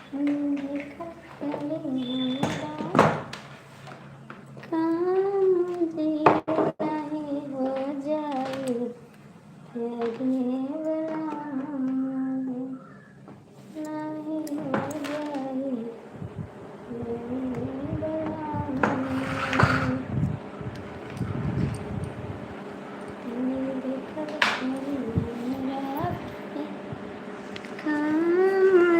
देखा करें हमारा काम जी नहीं हो जाए तेरी बला नहीं हो जाए तेरी बला देखा करें हमारा काम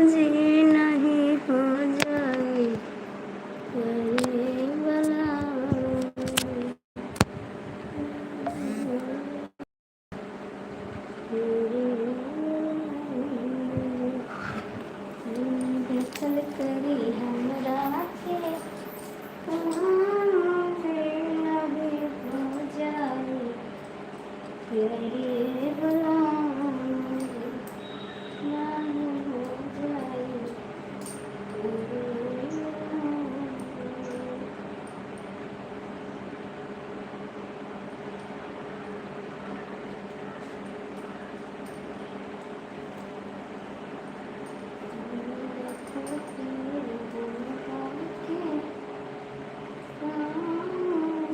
जी नहीं हो जाए तेरी बला देखल करी हमरा के काम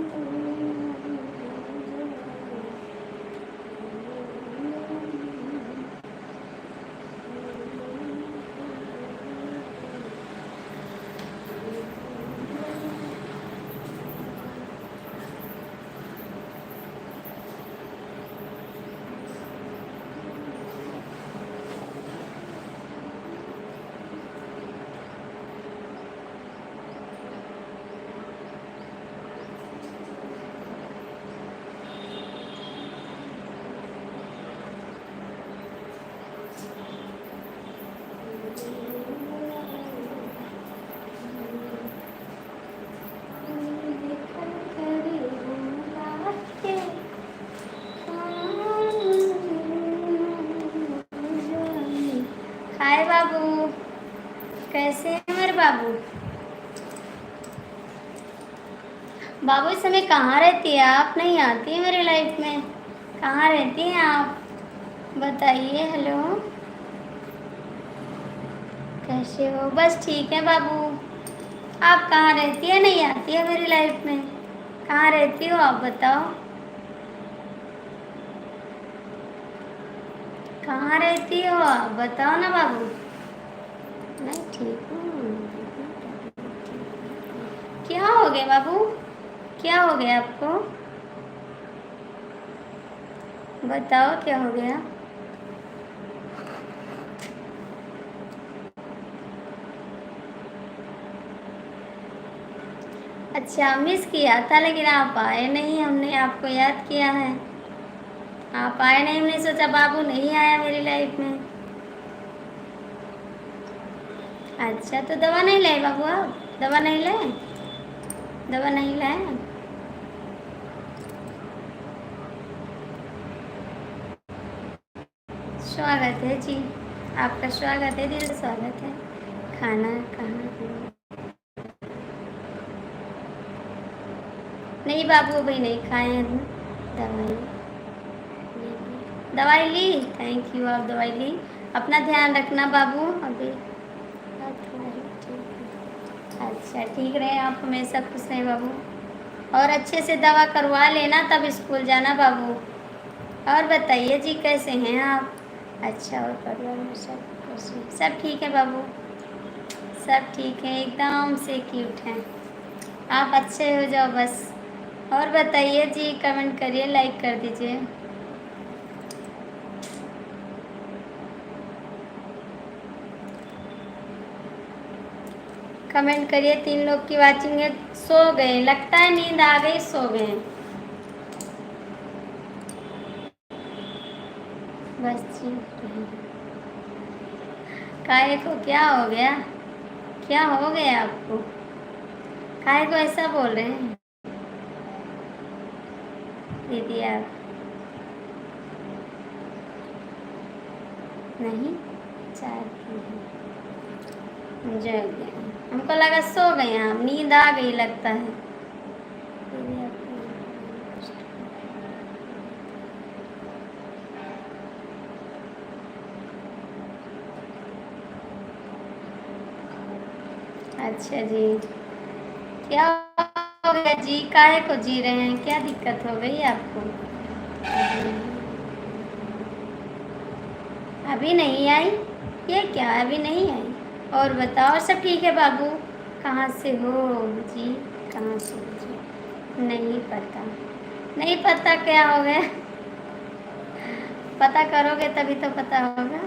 जी नहीं हो जाए तेरी बला नहीं हो जाए तेरी देखल करी हमरा के हाय बाबू, कैसे हैं मेरे बाबू? बाबू इस समय कहाँ रहती है आप? नहीं आती है मेरी लाइफ में। कहाँ रहती हैं आप? बताइए। हेलो, कैसे हो? बस ठीक है बाबू। आप कहाँ रहती है? नहीं आती है मेरी लाइफ में। कहाँ रहती हो आप बताओ? कहाँ रहती हो आप बताओ ना बाबू। नहीं ठीक हूँ। क्या हो गया बाबू? क्या हो गया आपको? बताओ क्या हो गया? अच्छा, मिस किया था लेकिन आप आए नहीं। हमने आपको याद किया है, आप आए नहीं। हमने सोचा बाबू नहीं आया मेरी लाइफ में। अच्छा, तो दवा नहीं लाए बाबू आप? दवा नहीं लाए? दवा नहीं लाए? स्वागत है जी, आपका स्वागत है, दिल से स्वागत है। खाना कहाँ है? नहीं बाबू, अभी नहीं खाए हैं। दवाई दवाई ली? थैंक यू, आप दवाई ली। अपना ध्यान रखना बाबू। अभी अच्छा, ठीक रहे आप, हमेशा खुश रहें बाबू। और अच्छे से दवा करवा लेना तब स्कूल जाना बाबू। और बताइए जी, कैसे हैं आप? अच्छा, और परिवार में सब कैसे हैं? सब ठीक है बाबू, सब ठीक है, एकदम से क्यूट हैं। आप अच्छे हो जाओ बस। और बताइए जी, कमेंट करिए, लाइक कर दीजिए। कमेंट करिए। 3 लोग की वाचिंग है। सो गए लगता है, नींद आ गई, सो गए। बस जी, काहे को क्या हो गया? क्या हो गया आपको? काहे को ऐसा बोल रहे हैं दीदी आप? नहीं, चाय पी है। जग गए, हमको लगा सो गए आप, नींद आ गई लगता है। दीदी आप अच्छा जी, क्या हो गया जी, काहे को जी रहे हैं, क्या दिक्कत हो गई आपको? अभी नहीं आई? ये क्या अभी नहीं आई? और बताओ, और सब ठीक है बाबू? कहाँ से हो जी? कहाँ से हो जी? नहीं पता। नहीं पता क्या हो गया? पता करोगे तभी तो पता होगा।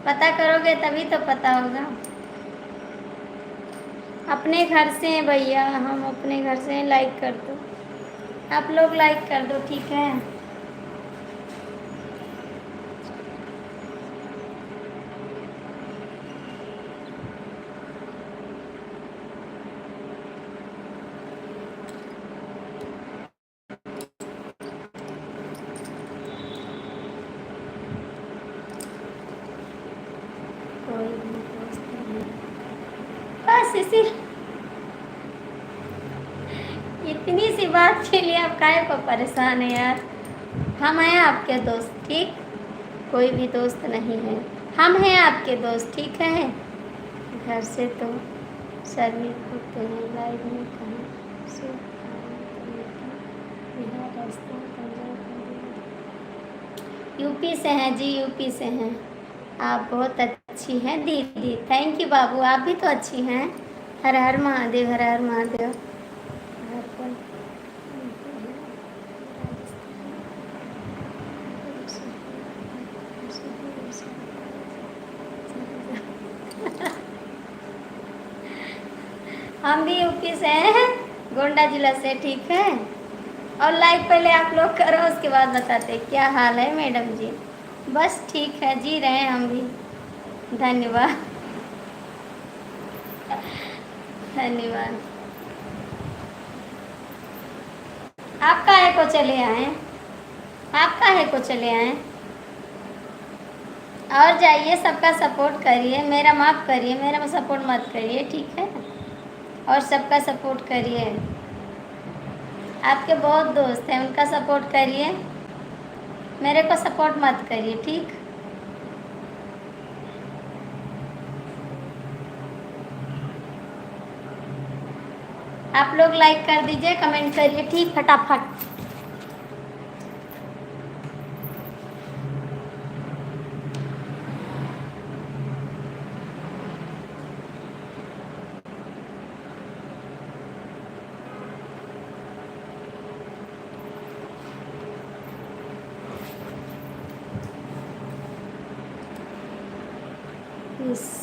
पता करोगे तभी तो पता होगा। अपने घर से हैं भैया, हम अपने घर से हैं। लाइक कर दो, आप लोग लाइक कर दो, ठीक है? कोई भी दोस्त नहीं। बस इसी इतनी सी बात के लिए आप काहे को परेशान है यार? हम हैं आपके दोस्त, ठीक? कोई भी दोस्त नहीं है, हम हैं आपके दोस्त, ठीक है? घर से तो सभी होते हैं। लाइव में कहाँ से बिहार, राजस्थान, पंजाब, यूपी से हैं जी, यूपी से हैं। आप बहुत अच्छी हैं दीदी। थैंक यू बाबू, आप भी तो अच्छी हैं। हर हर महादेव, हर हर महादेव। हम भी यूपी से हैं, गोंडा जिला से, ठीक है? और लाइक पहले आप लोग करो, उसके बाद बताते क्या हाल है मैडम जी। बस ठीक है, जी रहे हैं हम भी। धन्यवाद, धन्यवाद। आप काहे को चले आए? आप काहे को चले आए? और जाइए, सबका सपोर्ट करिए, मेरा माफ़ करिए, मेरा सपोर्ट मत करिए, ठीक है? और सबका सपोर्ट करिए। आपके बहुत दोस्त हैं, उनका सपोर्ट करिए, मेरे को सपोर्ट मत करिए, ठीक? आप लोग लाइक कर दीजिए, कमेंट करिए, ठीक? फटाफट। यस।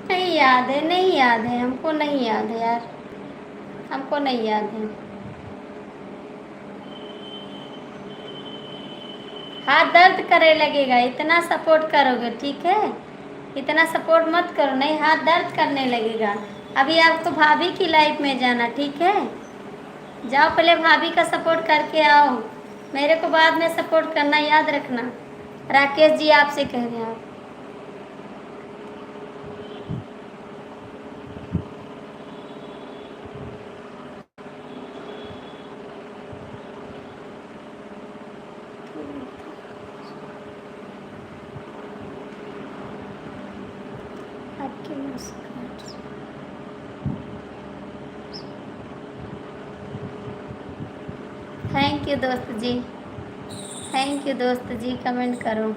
नहीं याद है, नहीं याद है, हमको नहीं याद है यार, हमको नहीं याद है। हाथ दर्द करे लगेगा, इतना सपोर्ट करोगे, ठीक है? इतना सपोर्ट मत करो, नहीं हाथ दर्द करने लगेगा। अभी आपको भाभी की लाइफ में जाना, ठीक है? जाओ, पहले भाभी का सपोर्ट करके आओ, मेरे को बाद में सपोर्ट करना, याद रखना। राकेश जी आपसे कह रहे हैं आप। आपकी मुस्कुराहट से। थैंक यू दोस्त जी, थैंक यू दोस्त जी, कमेंट करो।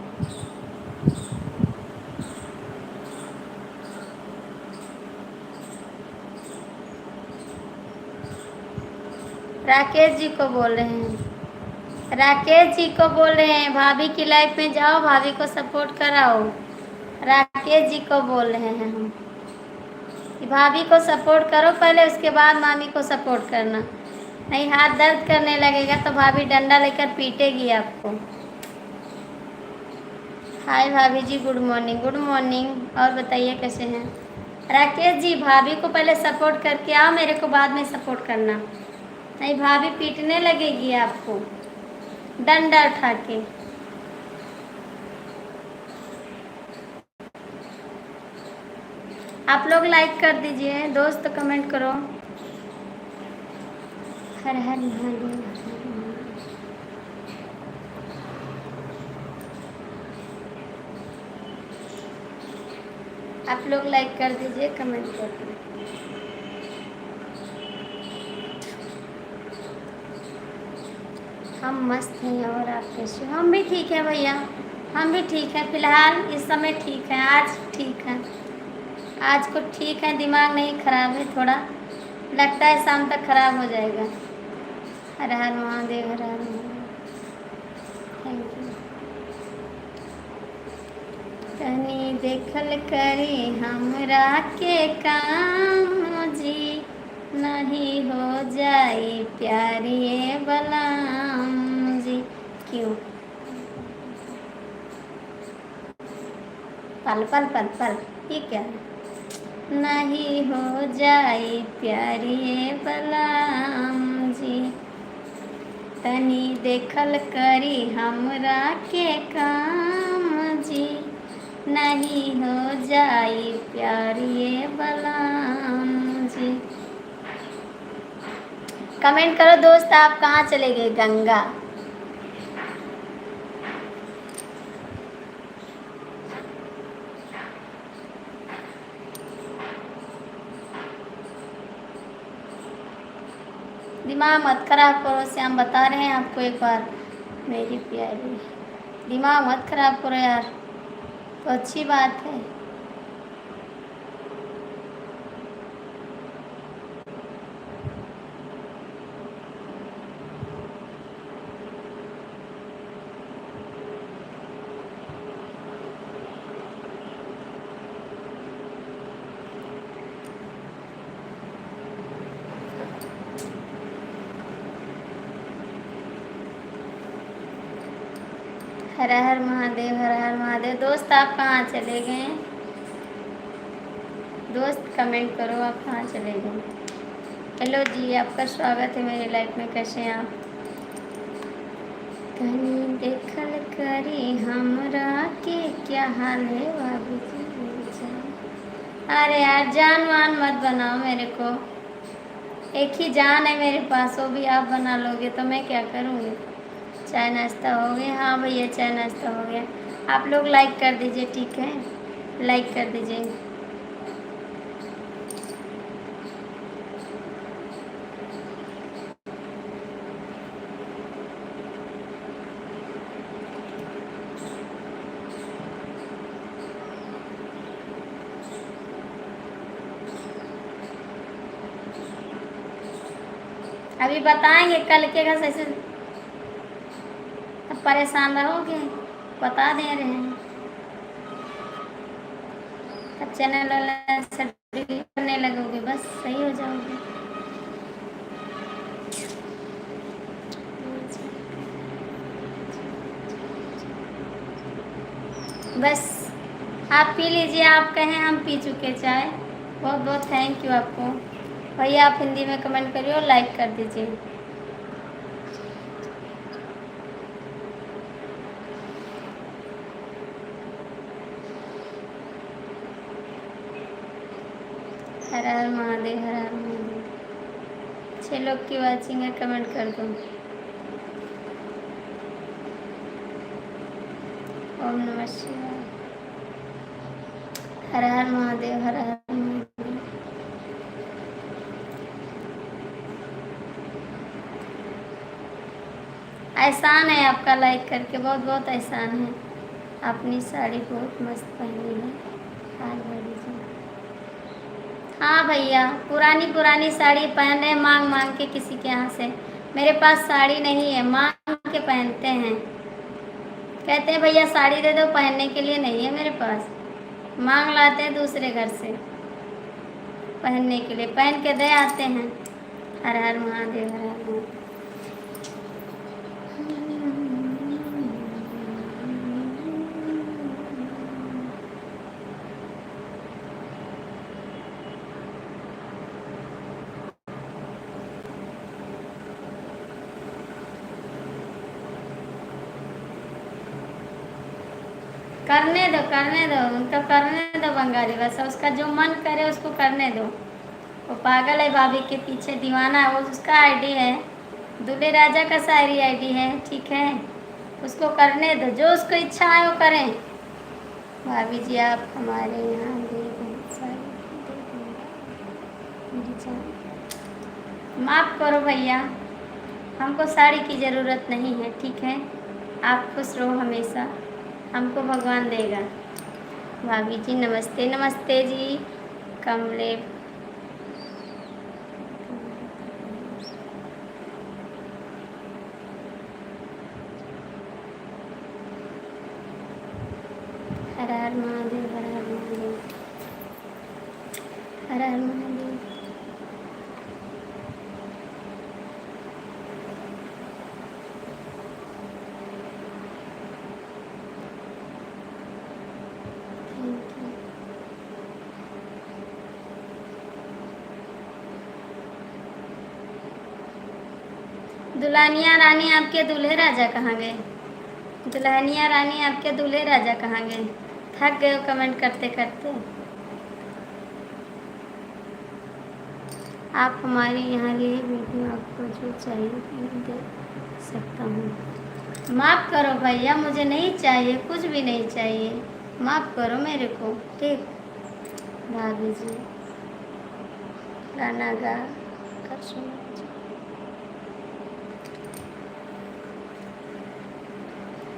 राकेश जी को बोल रहे हैं, राकेश जी को बोल रहे हैं, भाभी की लाइफ में जाओ, भाभी को सपोर्ट कराओ। राकेश जी को बोल रहे हैं हम कि भाभी को सपोर्ट करो पहले, उसके बाद मामी को सपोर्ट करना। नहीं हाथ दर्द करने लगेगा तो भाभी डंडा लेकर पीटेगी आपको। हाय भाभी जी, गुड मॉर्निंग गुड मॉर्निंग। और बताइए कैसे हैं राकेश जी? भाभी को पहले सपोर्ट करके आओ, मेरे को बाद में सपोर्ट करना, नहीं भाभी पीटने लगेगी आपको डंडा उठा के। आप लोग लाइक कर दीजिए, दोस्त कमेंट करो। हर हर महादेव। आप लोग लाइक कर दीजिए, कमेंट कर दीजिए। हम मस्त हैं और आप कैसे हो? हम भी ठीक है भैया, हम भी ठीक है, फिलहाल इस समय ठीक है, आज ठीक है, आज को ठीक है, दिमाग नहीं खराब है, थोड़ा लगता है शाम तक खराब हो जाएगा। हर हर महादेव, हर हर महादेव। Thank you. तनी देखल करी हमरा के काम जी, नहीं हो जाई प्यारी बलाम जी। क्यों? पल पल पल पल, ये क्या है? नहीं हो जाई प्यारी बलाम जी, तनी देखल करी हमरा के काम जी, नहीं हो जाई प्यारी बलाम जी। कमेंट करो दोस्त, आप कहाँ चले गए? गंगा दिमाग मत खराब करो श्याम, बता रहे हैं आपको एक बार मेरी प्यारी, दिमाग मत खराब करो यार, तो अच्छी बात है। हर हर महादेव, हर हर महादेव। दोस्त आप कहाँ चले गए? दोस्त कमेंट करो, आप कहाँ चले गए? हेलो जी, आपका स्वागत है मेरी लाइफ में, कैसे हैं आप? कहीं देखल करी हमरा के क्या हाल है भाभी जी मेरी जान। अरे यार जान वान मत बनाओ मेरे को, एक ही जान है मेरे पास, वो भी आप बना लोगे तो मैं क्या करूँगी। चाय नाश्ता हो गया? हाँ भैया चाय नाश्ता हो गया। आप लोग लाइक कर दीजिए, ठीक है, लाइक कर दीजिए। अभी बताएंगे कल के का सैसे, अब परेशान रहोगे, बता दे रहे हैं। अब चैनल से डिलीट करने लगोगे, बस सही हो जाओगे। बस आप पी लीजिए, आप कहें हम पी चुके चाय। बहुत बहुत थैंक यू आपको भैया, आप हिंदी में कमेंट करिए और लाइक कर दीजिए। हर हर महादेव, हर हर महादेव। 6 लोग की वाचिंग है, कमेंट कर दो। ओम नमः शिवाय। हर हर महादेव, हर हर महादेव। एहसान है आपका लाइक करके, बहुत बहुत एहसान है। अपनी साड़ी बहुत मस्त पहनी है। हाँ भाभी जी, हाँ भैया, पुरानी पुरानी साड़ी पहन रहे मांग मांग के किसी के यहाँ से। मेरे पास साड़ी नहीं है, मांग के पहनते हैं। कहते हैं भैया साड़ी दे दो, पहनने के लिए नहीं है मेरे पास, मांग लाते हैं दूसरे घर से पहनने के लिए, पहन के दे आते हैं। हर हर महादेव, हर हर महादेव। करने दो उनका, करने दो बंगाली भाषा, उसका जो मन करे उसको करने दो। वो पागल है, भाभी के पीछे दीवाना है, वो उसका आईडी है, दूल्हे राजा का शायरी आईडी है, ठीक है, उसको करने दो, जो उसको इच्छा है वो करें। भाभी जी आप हमारे यहाँ भी बहुत सारी मेरी जान, माफ़ करो भैया, हमको साड़ी की ज़रूरत नहीं है, ठीक है, आप खुश रहो हमेशा, हमको भगवान देगा। भाभी जी नमस्ते, नमस्ते जी। कमले हर हर महादेव, हर हर महादेव, हर हर महादेव। Thank you. दुल्हनिया रानी आपके दूल्हे राजा कहाँ गए? दुल्हनिया रानी आपके दूल्हे राजा कहाँ गए? थक गए हो कमेंट करते करते? आप हमारे यहाँ लिए वीडियो, आपको जो चाहिए मैं दे सकता हूँ। माफ़ करो भैया, मुझे नहीं चाहिए, कुछ भी नहीं चाहिए, माफ़ करो मेरे को, ठीक। भाभी जी गाना गा कर सुना।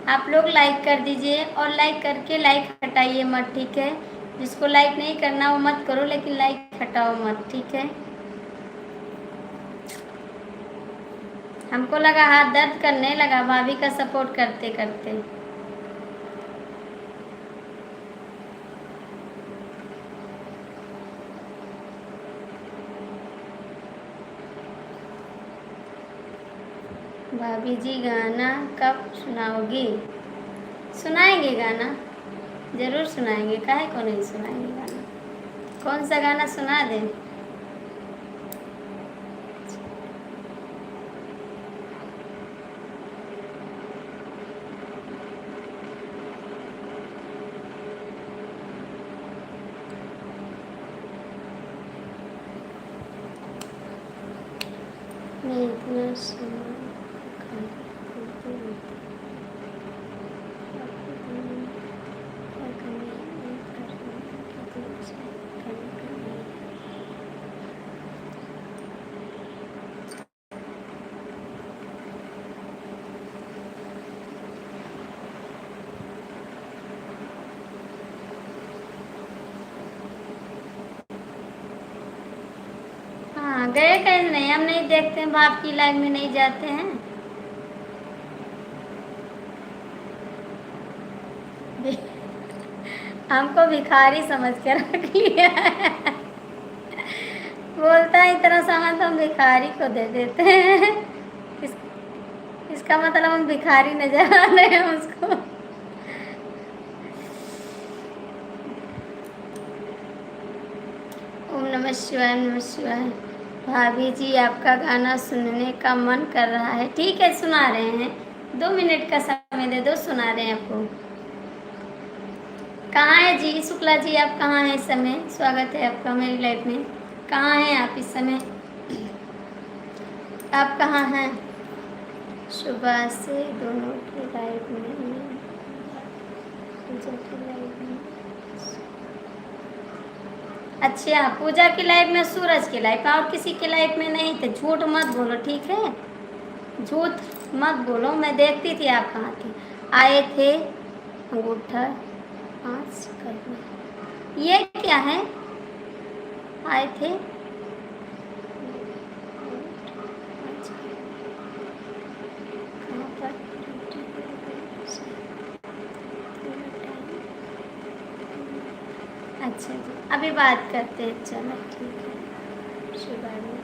आप लोग लाइक कर दीजिए, और लाइक करके लाइक हटाइए मत, ठीक है, जिसको लाइक नहीं करना वो मत करो, लेकिन लाइक हटाओ मत, ठीक है। हमको लगा हाथ दर्द करने लगा भाभी का सपोर्ट करते करते। भाभी जी गाना कब सुनाओगी? सुनाएंगे गाना, ज़रूर सुनाएंगे, काहे को नहीं सुनाएंगे गाना। कौन सा गाना सुना दें? मैं इतना सुना गए कहीं नहीं, हम नहीं देखते हैं, बाप की लाइफ में नहीं जाते हैं। हमको भिखारी समझ के रख लिया है। बोलता है इतना सामान तो हम भिखारी को दे देते हैं। इस, इसका मतलब हम भिखारी नजर आ रहे हैं उसको। ओम नमः शिवाय, नमः शिवाय। भाभी जी आपका गाना सुनने का मन कर रहा है, ठीक है सुना रहे हैं, 2 मिनट का समय दे दो, सुना रहे हैं आपको। कहाँ है जी शुक्ला जी, आप कहाँ हैं इस समय? स्वागत है आपका मेरी लाइफ में। कहाँ हैं आप इस समय? आप कहाँ हैं? सुबह से दोनों की लाइफ में, पूजा की लाइफ में। अच्छा, पूजा की लाइफ में, सूरज की लाइफ में, और किसी की लाइफ में नहीं थे। झूठ मत बोलो, ठीक है, झूठ मत बोलो। मैं देखती थी आप कहाँ थे। आए थे अंगूठा पाँच करने, ये क्या है? आए थे कहाँ पर? अच्छा जी, अभी बात करते हैं, चलो ठीक है। सुबह में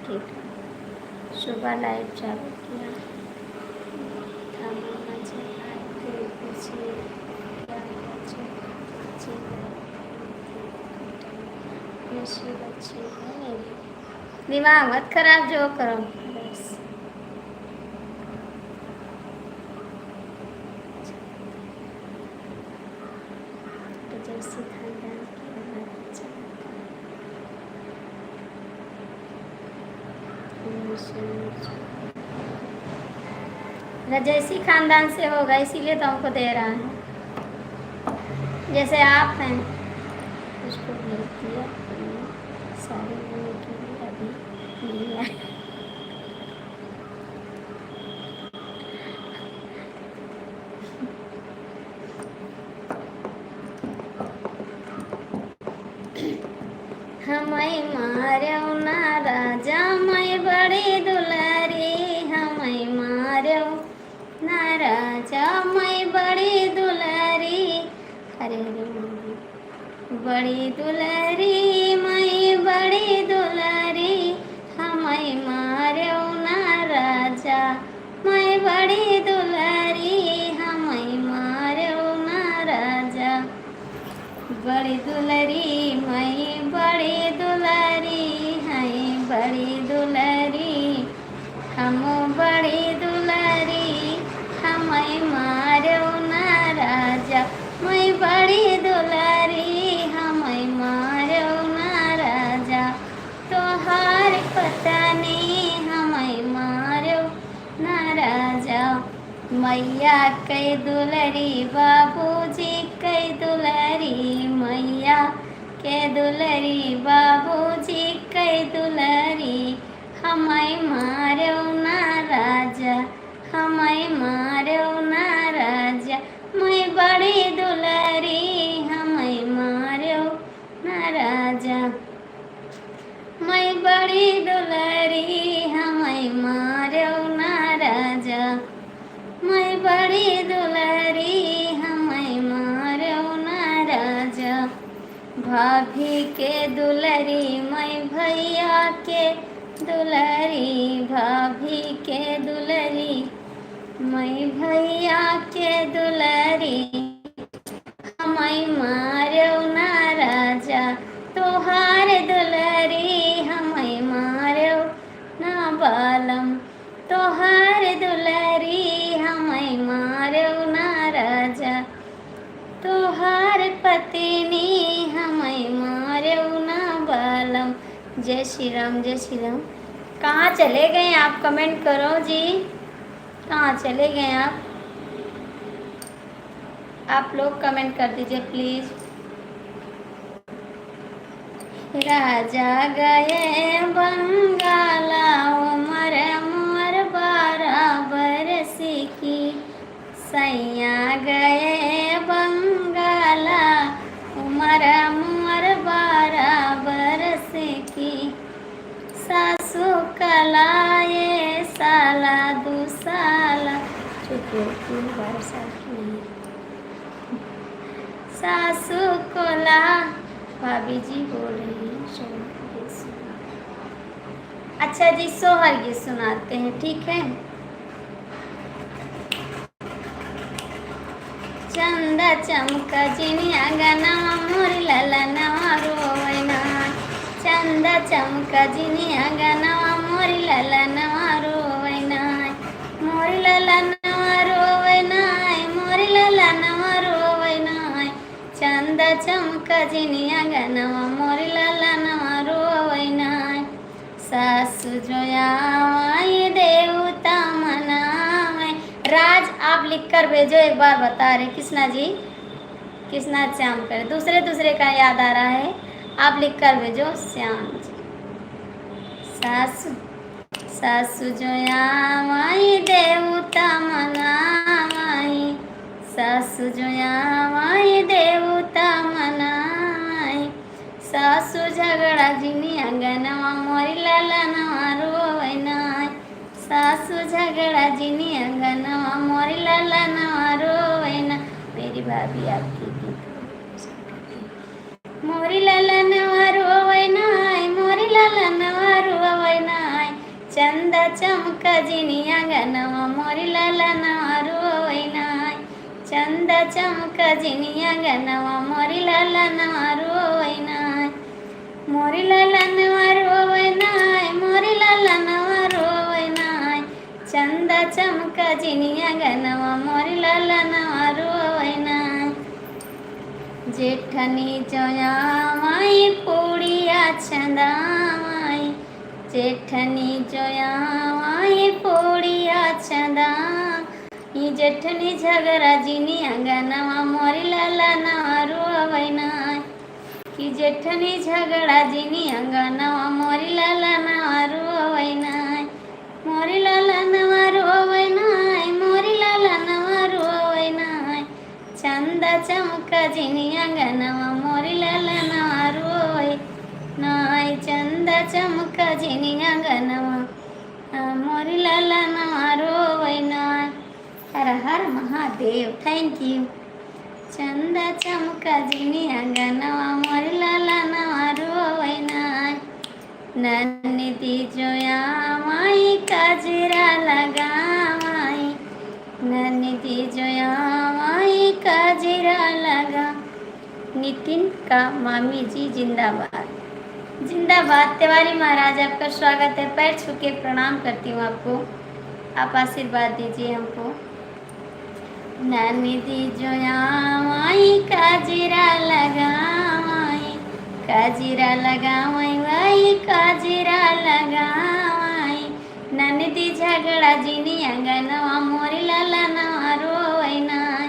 ठीक है, सुबह लाइव चालू किया था, मामा जी आए थे, पूछिए क्या नसीब अच्छी है मेरी। दिमाग मत खराब, जो करो बस। रजैसी खानदान की औलाद अच्छा रजैसी खानदान से होगा, इसीलिए तो हमको दे रहा है। जैसे आप हैं, उसको भेज दिया सारे लेने के लिए, अभी लिया। हमें मार्यो ना राजा मैं बड़ी दुलारी, हमें मार्यो ना राजा मैं बड़ी दुलारी, हरे हरे बड़ी दुलारी मैं बड़ी दुलारी, हमें मार्यो ना राजा मैं बड़ी दुलारी, हमें मार्यो ना राजा बड़ी दुलारी मैं बड़ी दुलारी है, बड़ी दुलारी हम बड़ी दुलारी, हमें मारो ना राजा मैं बड़ी दुलारी, हमें मारो ना राजा तोहार पता नहीं, हमें मारो ना राजा मैया कई दुलरी बाबूजी कई दुलरी, मैया के दुलरी बाबूजी कई दुलरी, हमें मारो ना राजा हमें मारो ना राजा मैं बड़ी दुलरी, हमें मारो ना राजा मैं बड़ी दुलरी, हमें मारो ना राजा मैं बड़ी दुलारी, हमें मारो ना राजा भाभी के दुलारी मैं भैया के दुलारी, भाभी के दुलारी मैं भैया के दुलारी, हमें मारो ना राजा तोहार दुलारी, हमें मारो ना बालम तोहार दुलारी, हमें मारो ना राजा तोहार पत्नी, हमें मारो ना बालम। जय श्री राम, जय श्री राम। कहाँ चले गए आप? कमेंट करो जी, कहाँ चले गए आप लोग कमेंट कर दीजिए प्लीज। राजा गए बंगाला उमर मोर 12 बरस की, सैया गए बंगाला उमर मोर 12 बरस की, सासू कलाए साला 2 साला, चुप 12 साल की नहीं, सासू कोला भाभी जी बोल रही हैं अच्छा जी, सोहर गीत सुनाते हैं, ठीक है। चंदा चमका जिनिया गनवा मोर ललनवा रोवैना, चंदा चमका जिनिया गनवा मोर ललनवा रोवैना, मोर ललनवा रोवैना, मोर ललनवा रोवैना, चंदा चमका जिनिया गनवा मोर ललनवा रोवैना, सासु जोयावाई देवता मनावे। राज आप लिख कर भेजो, एक बार बता रहे कृष्णा जी, कृष्णा श्याम कर, दूसरे दूसरे का याद आ रहा है, आप लिख कर भेजो श्याम जी। सासु सासु जोयावाई देवता मनावाई, सासु जोयावाई देवता मनावाई, सासु झगड़ा जिनी अंगनवा मोरी ललनवा रोवैना, सासु झगड़ा जिनी अंगनवा मोरी ललनवा रोवैना। मेरी भाभी आपकी मोरी ललनवा रोवैना, मोरी ललनवा रोवैना, चंदा चमका जिनी अंगनवा मोरी ललनवा रोवैना, चंदा चमका जिनी अंगनवा मोरी ललनवा रोवैना, मोरी ललनवा रोवैना, मोरी ललनवा रोवैना, चंदा चमका जिनी अंगनवा मोरी ललनवा रोवैना। जेठनी जोयामाई पूड़िया छंदामाई, जेठनी जोयामाई पूड़िया छंदा, ई जेठनी झगड़ा जिनी अंगनवा मोरी लाला नारू अवैनाय, कि जेठनी झगड़ा जिनी अंगनवा मोरी लाला नारू अवैनाय, मोरी लाला नवारू अवैनाय, मोरी लाला नवारू अवैनाय, चंदा चमका जिनी अंगनवा मोरी लाला नवारू अवैनाय, चंदा चमका जिनी अंगनवा मोरी लाला नवारू अवैनाय। हर हर महादेव, थैंक यू। चंदा चमका जिनी अंगनवा मोरी लाला नवारू अवैनाय, नन्निधि जोया माई काजरा लगावाई, नन्निधि जोया माई काजरा लगा। नितिन का मामी जी जिंदाबाद, जिंदाबाद। तिवारी महाराज आपका स्वागत है, पैर छू के प्रणाम करती हूँ आपको, आप आशीर्वाद दीजिए हमको। नन्निधि जोया माई काजरा लगावाई, काजरा लगावाई वाई काजरा लगावाई, नन्निधि झगड़ा जिनी अंगनवा मोरी लाला नवारू अवैनाय,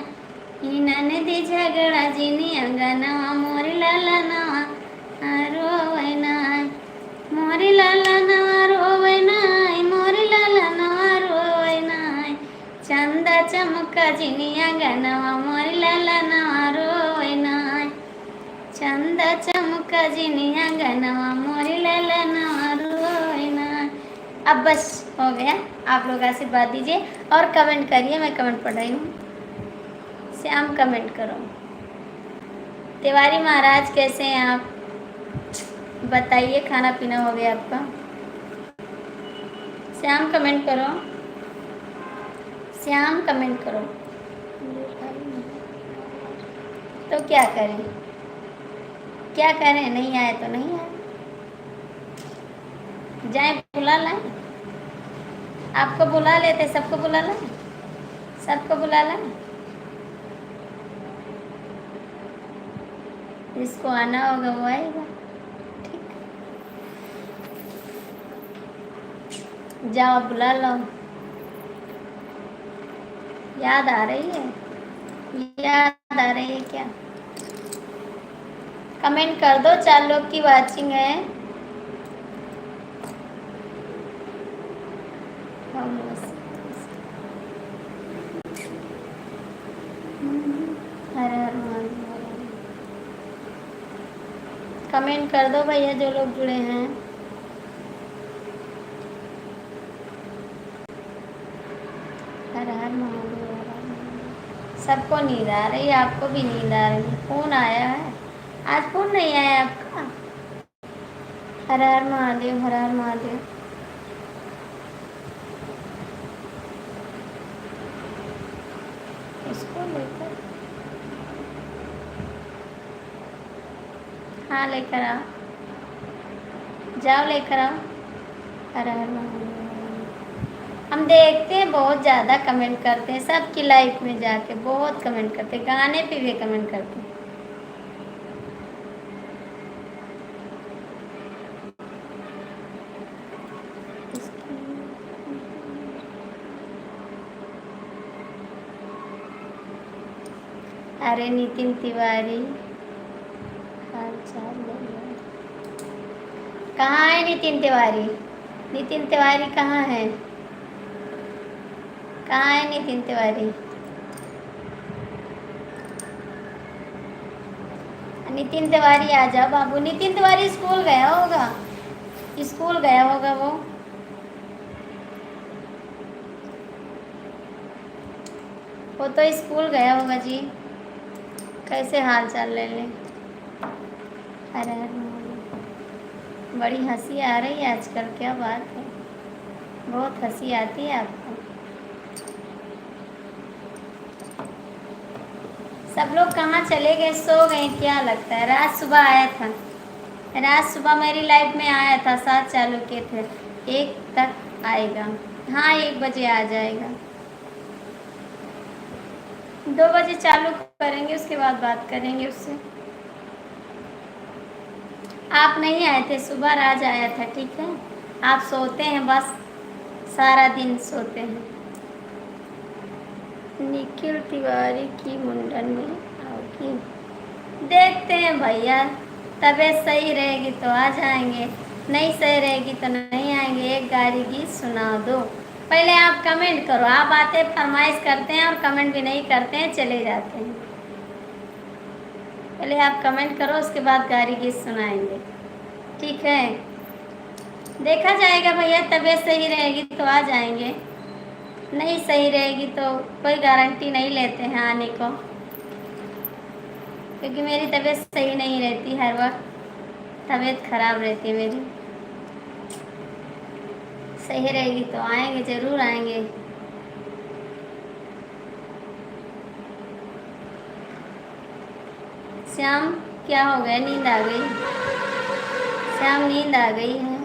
ई नन्निधि झगड़ा जिनी अंगनवा मोरी लाला नवारू अवैनाय, मोरी लाला नवारू अवैनाय, मोरी लाला नवारू अवैनाय, चंदा चमका जिनी अंगनवा मोरी लाला नवारू अवैनाय, चंदा चमका जिनी अंगनवा मोरी लाला नवारू अवैनाय। अब बस हो गया, आप लोग आशीर्वाद दीजिए और कमेंट करिए, मैं कमेंट पढ़ रही हूँ। श्याम कमेंट करो। तिवारी महाराज कैसे हैं आप, बताइए, खाना पीना हो गया आपका? श्याम कमेंट करो, श्याम कमेंट करो। तो क्या करें, क्या करें, नहीं आए तो नहीं आए, जाए बुला लाए, आपको बुला लेते, सबको बुला लाए, सबको बुला लाए, जिसको आना होगा वो आएगा, ठीक। जाओ बुला लो, याद आ रही है, याद आ रही है क्या? कमेंट कर दो, 4 लोग की वाचिंग है। हर हर महादेव। कमेंट कर दो भैया जो लोग जुड़े हैं। हर हर महादेव, हर हर महादेव। सबको नींद आ रही है, आपको भी नींद आ रही है। फोन आया है, आज फोन नहीं आया आपका? हर हर महादेव, हर हर महादेव। इसको लेकर, हाँ लेकर आओ, जाओ लेकर आओ। हर हर महादेव। हम देखते हैं बहुत ज़्यादा कमेंट करते हैं, सबकी लाइफ में जाके बहुत कमेंट करते हैं, गाने पे भी कमेंट करते हैं। अरे नितिन तिवारी, हाल चाल कहाँ है नितिन तिवारी? नितिन तिवारी कहाँ है? कहाँ है नितिन तिवारी? नितिन तिवारी आ जाओ बाबू। नितिन तिवारी स्कूल गया होगा, स्कूल गया होगा वो तो स्कूल गया होगा जी। कैसे हाल चाल ले लें? अरे बड़ी हंसी आ रही है आजकल, क्या बात है, बहुत हंसी आती है आपको। सब लोग कहाँ चले गए, सो गए क्या लगता है? रात सुबह आया था, रात सुबह मेरी लाइफ में आया था, 7 चालू के थे, 1 तक आएगा। हाँ 1 बजे आ जाएगा। 2 बजे चालू करेंगे, उसके बाद बात करेंगे उससे। आप नहीं आए थे, सुबह राज आया था, ठीक है। आप सोते हैं बस, सारा दिन सोते हैं। निखिल तिवारी की मुंडन में आओगी? देखते हैं भैया, तबीयत सही रहेगी तो आ जाएंगे, नहीं सही रहेगी तो नहीं आएंगे। एक गाड़ी गीत सुना दो। पहले आप कमेंट करो, आप आते फरमाइश करते हैं और कमेंट भी नहीं करते हैं, चले जाते हैं। पहले आप कमेंट करो, उसके बाद गाड़ी गीत सुनाएंगे, ठीक है। देखा जाएगा भैया, तबीयत सही रहेगी तो आ जाएंगे, नहीं सही रहेगी तो कोई गारंटी नहीं लेते हैं आने को, क्योंकि मेरी तबीयत सही नहीं रहती, हर वक्त तबीयत खराब रहती है मेरी। सही रहेगी तो आएंगे, ज़रूर आएंगे। श्याम, क्या हो गया, नींद आ गई? श्याम, नींद आ गई है?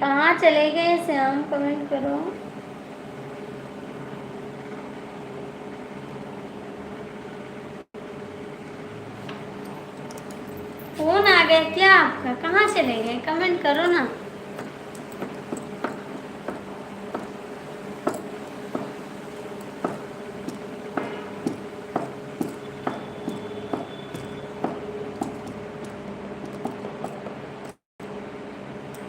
कहाँ चले गए श्याम, कमेंट करो। फोन आ गया क्या आपका? कहाँ चले गए, कमेंट करो ना।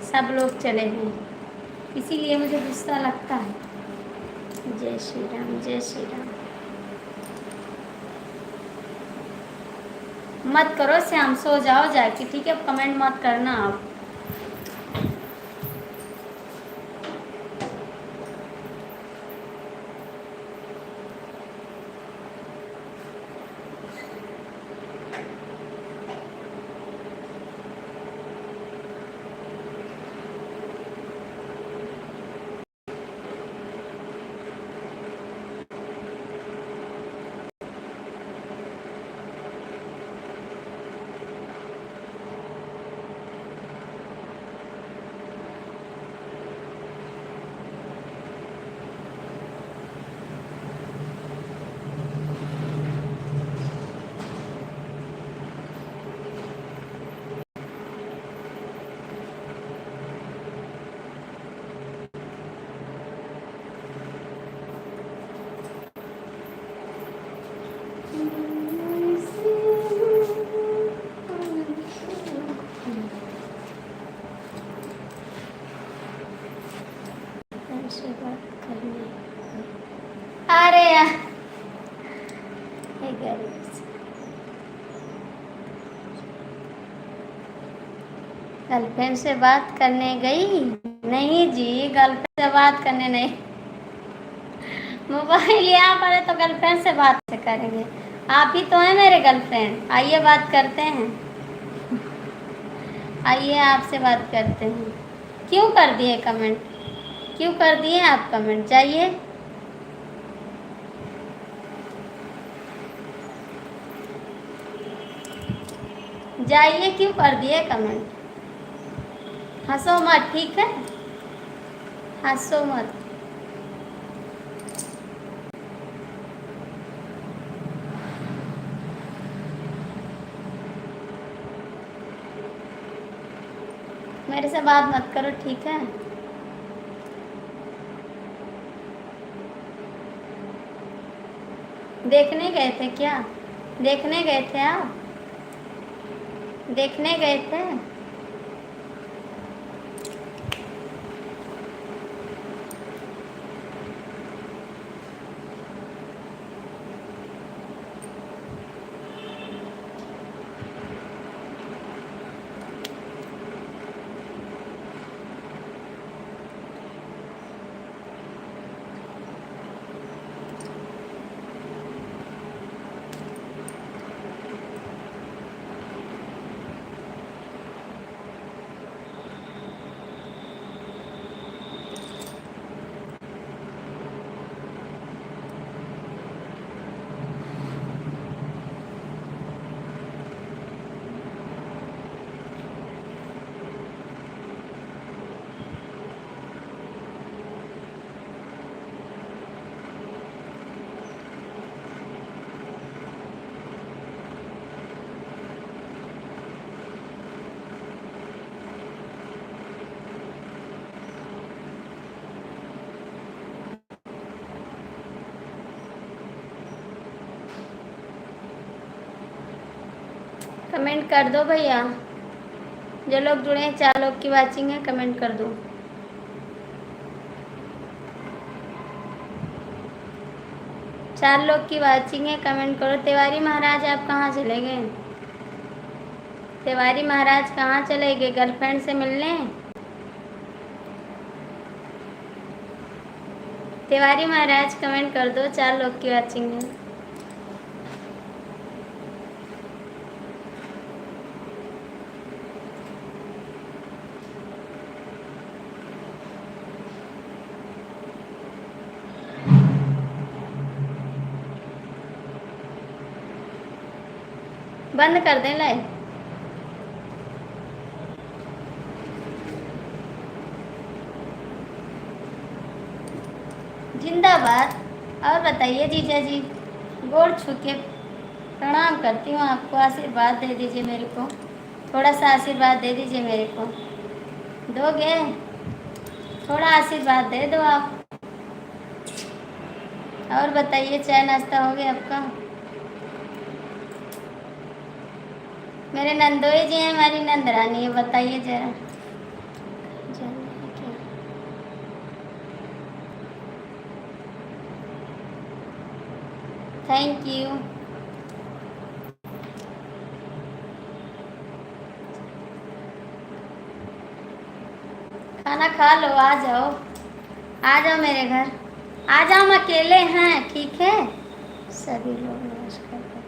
सब लोग चले गए, इसीलिए मुझे गुस्सा लगता है। जय श्री राम, जय श्री राम। मत करो श्याम, सो जाओ जाके, ठीक है। कमेंट मत करना आप। अरे यार, गर्लफ्रेंड से बात करने गई? नहीं जी, गर्लफ्रेंड से बात करने नहीं। मोबाइल यहाँ पर है तो गर्लफ्रेंड से बात से करेंगे? आप ही तो हैं मेरे गर्लफ्रेंड, आइए बात करते हैं। आइए आपसे बात करते हैं। क्यों कर दिए कमेंट, क्यों कर दिए आप कमेंट? जाइए, जाइए, क्यों कर दिए कमेंट? हंसो मत, ठीक है, हंसो मत। मेरे से बात मत करो, ठीक है। देखने गए थे क्या? देखने गए थे आप? देखने गए थे? कमेंट कर दो भैया, जो लोग जुड़े हैं 4 लोग की वाचिंग है, कमेंट कर दो। चार लोग की वाचिंग है, कमेंट करो। तिवारी महाराज आप कहाँ चले गए? तिवारी महाराज कहाँ चले गए? गर्लफ्रेंड से मिलने? तिवारी महाराज कमेंट कर दो, 4 लोग की वाचिंग है। बंद कर दें लाइव। जिंदाबाद। और बताइए जीजा जी, गोड़ छू के प्रणाम करती हूँ आपको। आशीर्वाद दे दीजिए मेरे को, थोड़ा सा आशीर्वाद दे दीजिए मेरे को। दोगे? थोड़ा आशीर्वाद दे दो आप। और बताइए, चाय नाश्ता हो गया आपका? मेरे नंदोई जी हैं, हमारी नंदरानी है। बताइए जरा, थैंक यू। खाना खा लो, आ जाओ, आ जाओ मेरे घर, आ जाओ। हम अकेले हैं, ठीक है? सभी लोग नमस्कार करते हैं।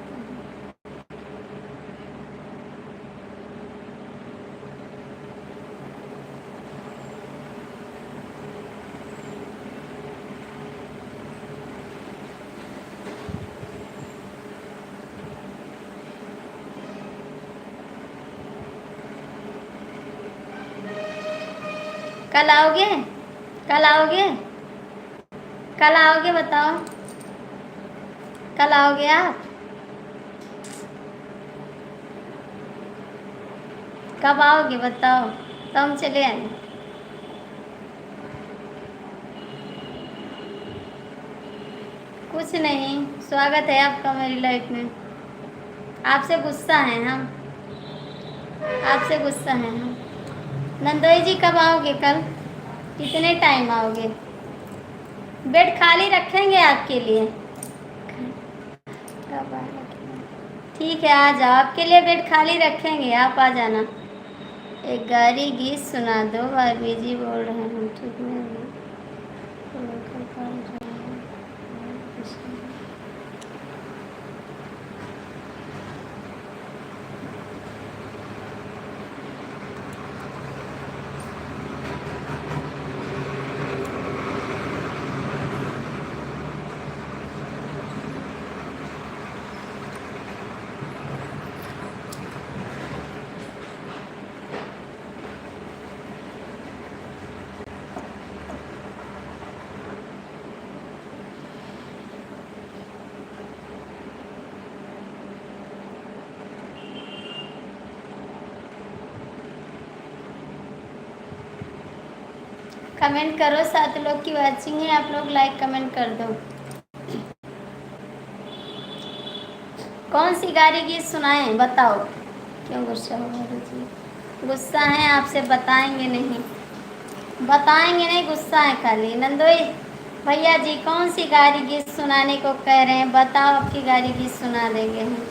कल आओगे? कल आओगे? कल आओगे? बताओ, कल आओगे आप? कब आओगे बताओ, तो हम चले आए। कुछ नहीं, स्वागत है आपका मेरी लाइफ में। आपसे गुस्सा है हम, आपसे गुस्सा है हम। नंदोई जी कब आओगे? कल कितने टाइम आओगे? बेड खाली रखेंगे आपके लिए। कब आओगे? ठीक है, आ जाओ, आपके लिए बेड खाली रखेंगे, आप आ जाना। एक गारी गीत सुना दो, भाभी जी बोल रहे हैं। ठीक है, कमेंट करो। 7 लोग की वाचिंग है, आप लोग लाइक कमेंट कर दो। कौन सी गारी गीत सुनाएं बताओ? क्यों गुस्सा हो रहा जी? गुस्सा है आपसे? बताएंगे नहीं, बताएंगे नहीं, गुस्सा है खाली। नंदोई भैया जी कौन सी गारी गीत सुनाने को कह रहे हैं? बताओ, आपकी गारी गीत सुना देंगे हम।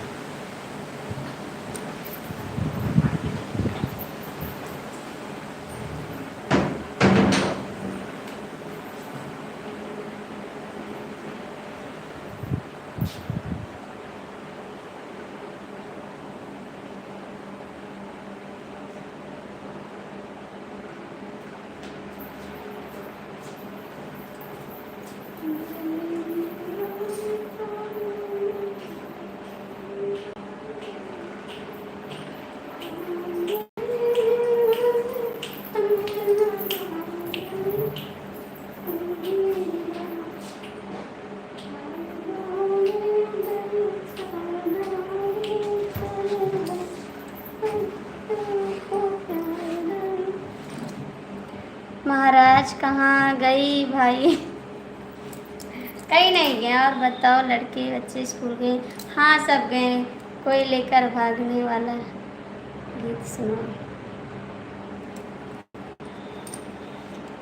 महाराज कहाँ गई भाई? कहीं नहीं गए। और बताओ, लड़के बच्चे स्कूल गए? हाँ सब गए, कोई लेकर भागने वाला है। गीत सुनो।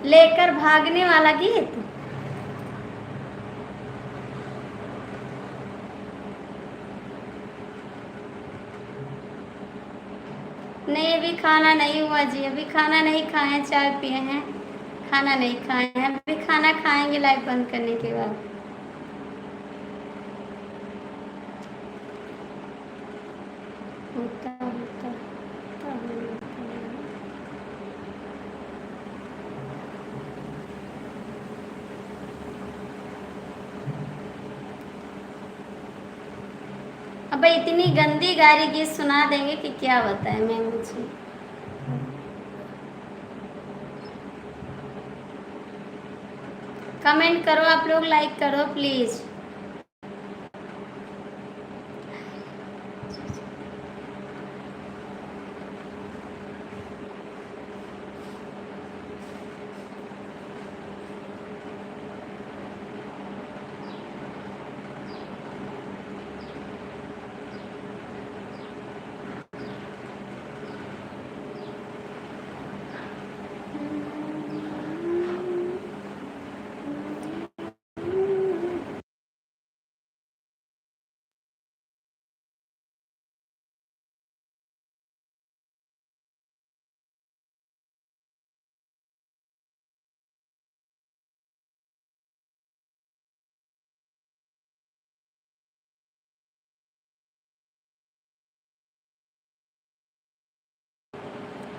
लेकर भागने वाला गीत। नहीं, अभी खाना नहीं हुआ जी, अभी खाना नहीं खाए, चाय पिए हैं, खाना नहीं खाए हैं, अभी खाना खाएंगे लाइव बंद करने के बाद। होता होता होता होता। अब इतनी गंदी गाली गीत सुना देंगे कि क्या बताएं मैं मुझे। कमेंट करो आप लोग, लाइक करो प्लीज।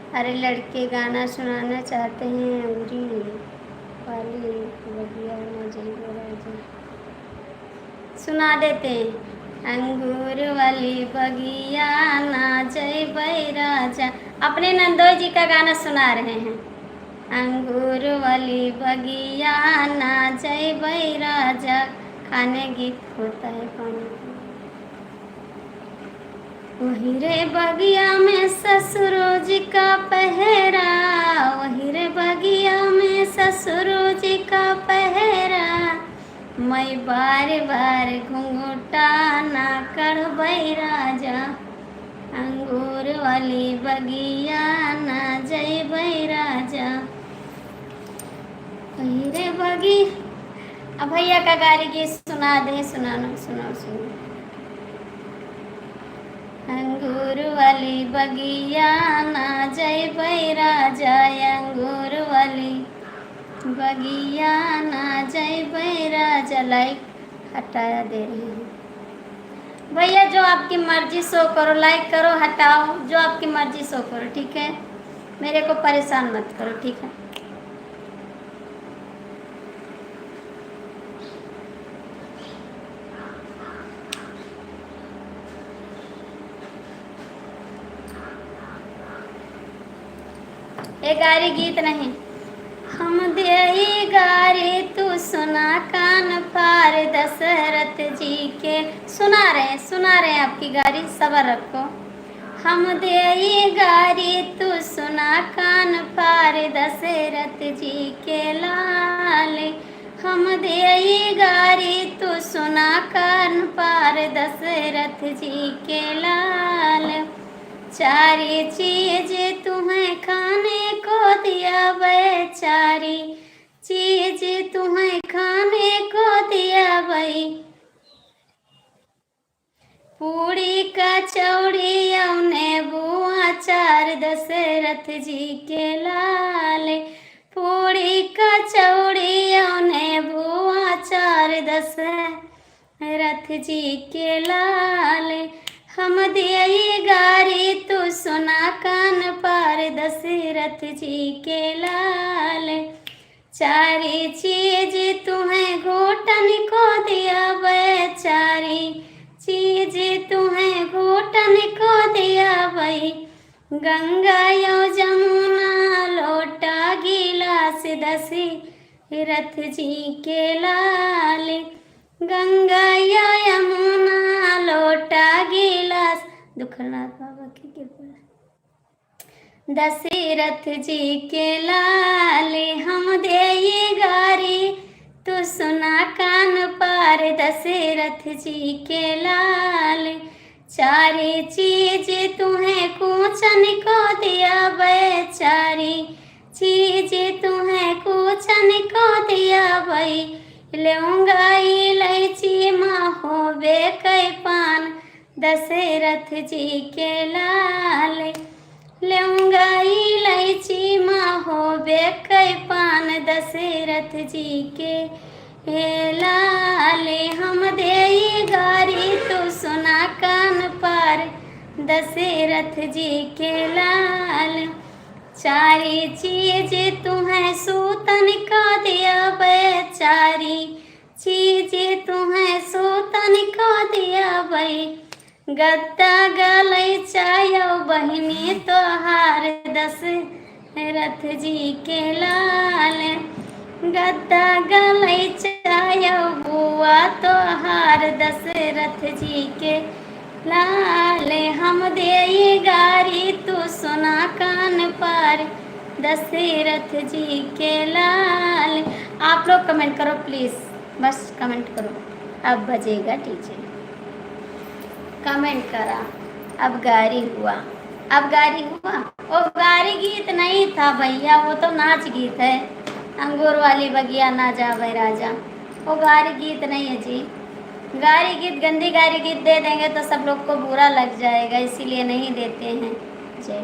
अरे लड़के गाना सुनाना चाहते हैं, अंगूरी वाली बगिया ना जय राजा, सुना देते हैं। अंगूर वाली बगिया ना जय राजा, अपने नंदोई जी का गाना सुना रहे हैं। अंगूर वाली बगिया ना जय राजा, खाने गीत होता है पानी। वही रे बगिया में ससुरो जी का पहरा, वही रे बगिया में ससुरो जी का पहरा, मैं बार बार घूंघटा ना कढ़बई राजा, अंगूर वाली बगिया ना जयबई राजा। वही रे बगी, अब भैया का गाली गीत सुना दे, सुनाना सुना सुना। अंगूर वाली बगिया ना जयबई राजा, अंगूर वाली बगिया ना जयबई राजा। लाइक हटाया दे रहे हैं भैया, जो आपकी मर्जी सो करो, लाइक करो, हटाओ, जो आपकी मर्जी सो करो, ठीक है, मेरे को परेशान मत करो, ठीक है। ये गारी गीत नहीं, हम देई गारी तू सुना कान पार, दशरथ जी के। सुना रहे हैं आपकी गारी, सबर रखो। हम देई गारी तू सुना कान पार, दशरथ जी के लाल, हम देई गारी तू सुना कान पार, दशरथ जी के लाल। चारी चीज तुम्हें खाने को दिया भाई, चारी चीज तुम्हें खाने को दिया भाई, पूड़ी कचौड़ी औने बुआ चार, दशरथ जी के लाल, पूड़ी कचौड़ी औने बुआ चार, दशरथ जी के लाल। हम दिए गारी तू सुना कान पार, दशरथ जी के लाल। चारी चीज तुम्हें घोटन को दिया भाई, चारी चीज तुम्हें घोटन को दिया भाई, गंगा यो जमुना लोटा गिलास, दशरथ जी के लाल। गंगा या यमुना लोटा गिलास, दुखनाथ बाबा की कृपा, दशरथ जी के लाल। हम देई गारी तू सुना कान पार, दशरथ जी के लाल। चारे चीज तुम्हें कूचन चीज तुम्हें कुछन को दिया भाई, लूंगा इलायची माहो बेकई पान, दशरथ जी के लाल। लूंगा इलायची माहो बेकई पान, दशरथ जी के लाल। हम दे गारी तू सुना कान पर, दशरथ जी के लाल। चारी चीज तुम्हें सूतन का दिया भाई, चारी चीज तुम्हें सूतन का दिया भाई, गद्दा गलई चायो बहिनी तोहार, दशरथ जी के लाल। गद्दा गलई चायो बुआ तोहार, दशरथ जी के लाल। हम दे गारी तू सुना कान पर, दशरथ जी के लाल। आप लोग कमेंट करो प्लीज, बस कमेंट करो। अब बजेगा डीजे, कमेंट करा। अब गारी हुआ, अब गारी हुआ। वो गारी गीत नहीं था भैया, वो तो नाच गीत है। अंगूर वाली बगिया ना जावे राजा, वो गारी गीत नहीं है जी। गारी गीत, गंदी गारी गीत दे देंगे तो सब लोग को बुरा लग जाएगा, इसीलिए नहीं देते हैं। जय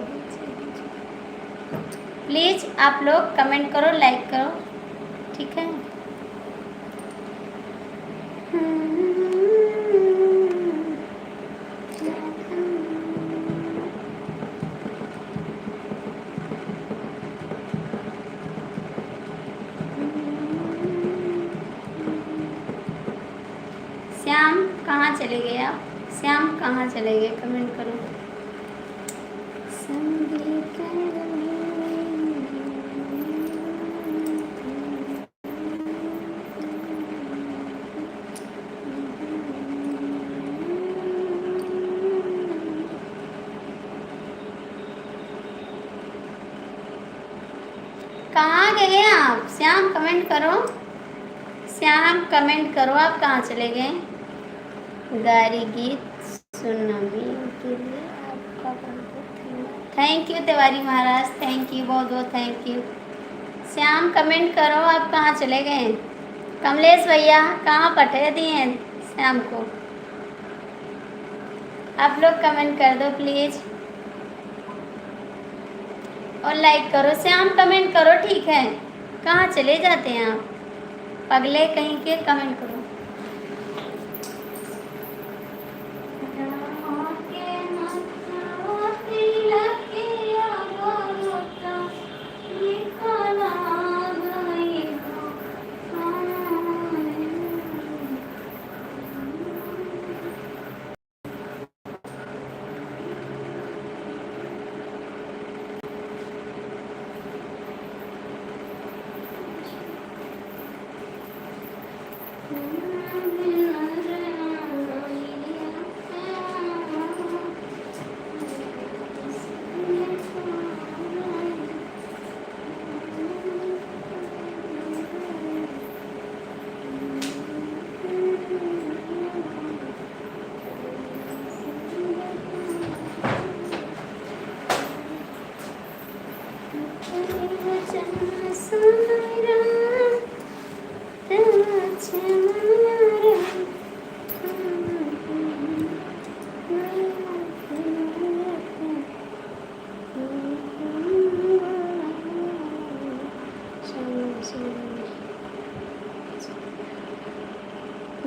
प्लीज आप लोग कमेंट करो, लाइक करो, ठीक है। श्याम कहाँ चले गए आप? श्याम कहाँ चले गए? कमेंट करो। कहाँ गए आप? श्याम कमेंट करो, श्याम कमेंट करो, आप कहाँ चले गए? गारी गीत सुनने के लिए आपका बहुत thank you Tiwari Maharaj, thank you, बहुत बहुत थैंक यू। श्याम कमेंट करो, आप कहाँ चले गए? कमलेश भैया कहाँ पठे दिए श्याम को? आप लोग कमेंट कर दो प्लीज और लाइक करो। श्याम कमेंट करो, ठीक है। कहाँ चले जाते हैं आप पगले कहीं के? कमेंट करो।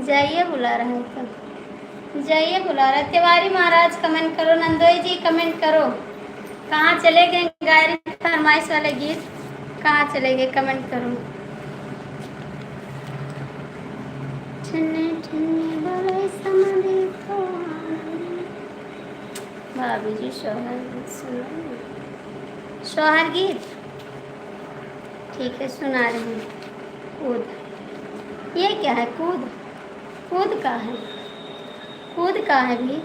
जाइए बुला रहा है तो जाइए बुला रहा है। तिवारी महाराज कमेंट करो, नंदोई जी कमेंट करो। कहाँ चले गए गायरी फरमाइश वाले गीत? कहाँ चले गए? कमेंट करो। भाभी जी शोहर गीत सुनो, शोहर गीत ठीक है सुना रहे हैं। कूद, ये क्या है? कूद, कूद का है? कूद का है भी?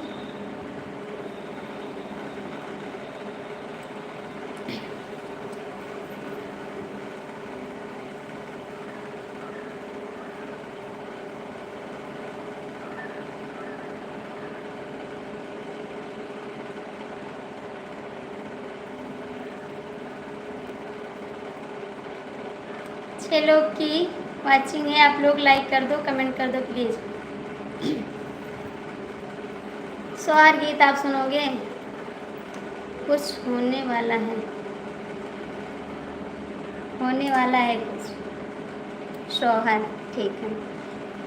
6 लोग की वाचिंग है, आप लोग लाइक कर दो, कमेंट कर दो प्लीज़। सोहर गीत आप सुनोगे? कुछ होने वाला है, होने वाला है कुछ। सोहर ठीक है।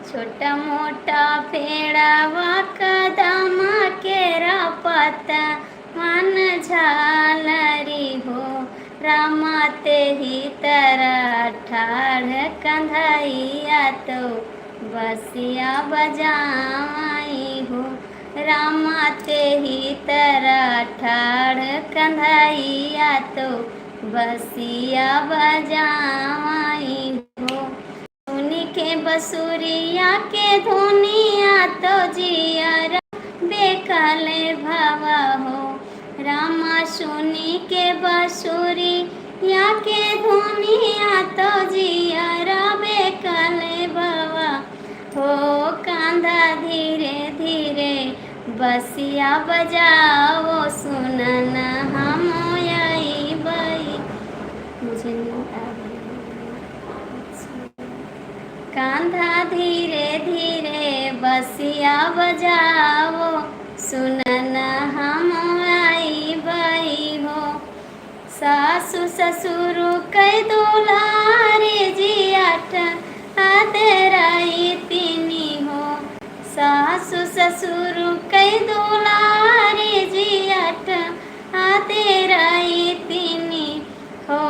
छोटा मोटा पेड़ावा कदम केरा पता मन झालरी हो, रामा ते ही तरह ठाढ़ कंधैया तो बसिया बजाई हो, रामा ते ही तरह ठाढ़ कंधैया तो बसिया बजाई हो। सुनी के बसुरिया के धुनिया तो जियर बेकले भवा हो, रामा सुनी के बसुरिया के धुनिया तो जियर बेकले भवा हो, कांधा धीरे धीरे बसिया बजाओ सुनन हम आई बई। मुझे नहीं आ रही। कांधा धीरे धीरे बसिया बजाओ सुनन हम आई बई हो, सासु ससुर कई दुलारे जियाठ आदराई तिनी हो, सासु ससुर कई दुलारे जियाठ आदराई तिनी हो,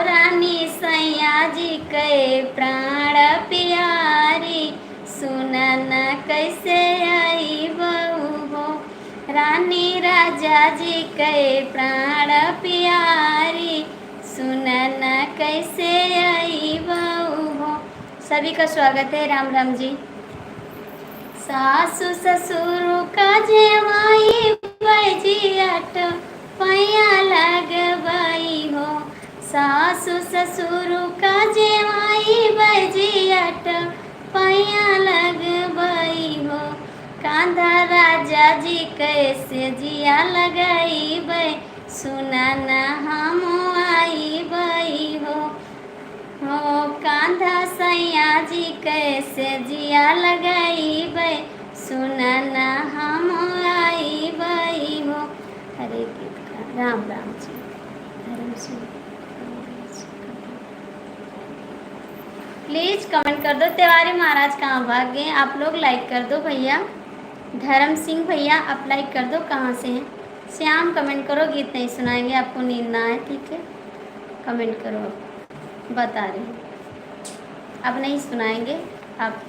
रानी सैया जी के प्राण प्यारी सुनन कैसे आई बहू हो, रानी राजा जी के प्राण प्यारी सुनन कैसे आई बहू हो। सभी का स्वागत है, राम राम जी। सासु ससुर का जेवाई बजियाट पैया लगवाई हो, सासु ससुर का जेवाई बजियाट पैया लगवाई हो, कांधा राजा जी कैसे जिया लगाई बई सुनन हम आई बई हो, कांधा सैया जी कैसे जिया लगाई बई सुनन हम आई बई हो। हरे गीत का राम राम जी। धर्म सिंह प्लीज कमेंट कर दो। तिवारी महाराज कहाँ भाग गए? आप लोग लाइक कर दो भैया। धर्म सिंह भैया आप लाइक कर दो, कहाँ से हैं? श्याम कमेंट करो, गीत नहीं सुनाएंगे, आपको नींद ना आए, ठीक है? कमेंट करो, बता रहे हैं अब नहीं सुनाएंगे, आप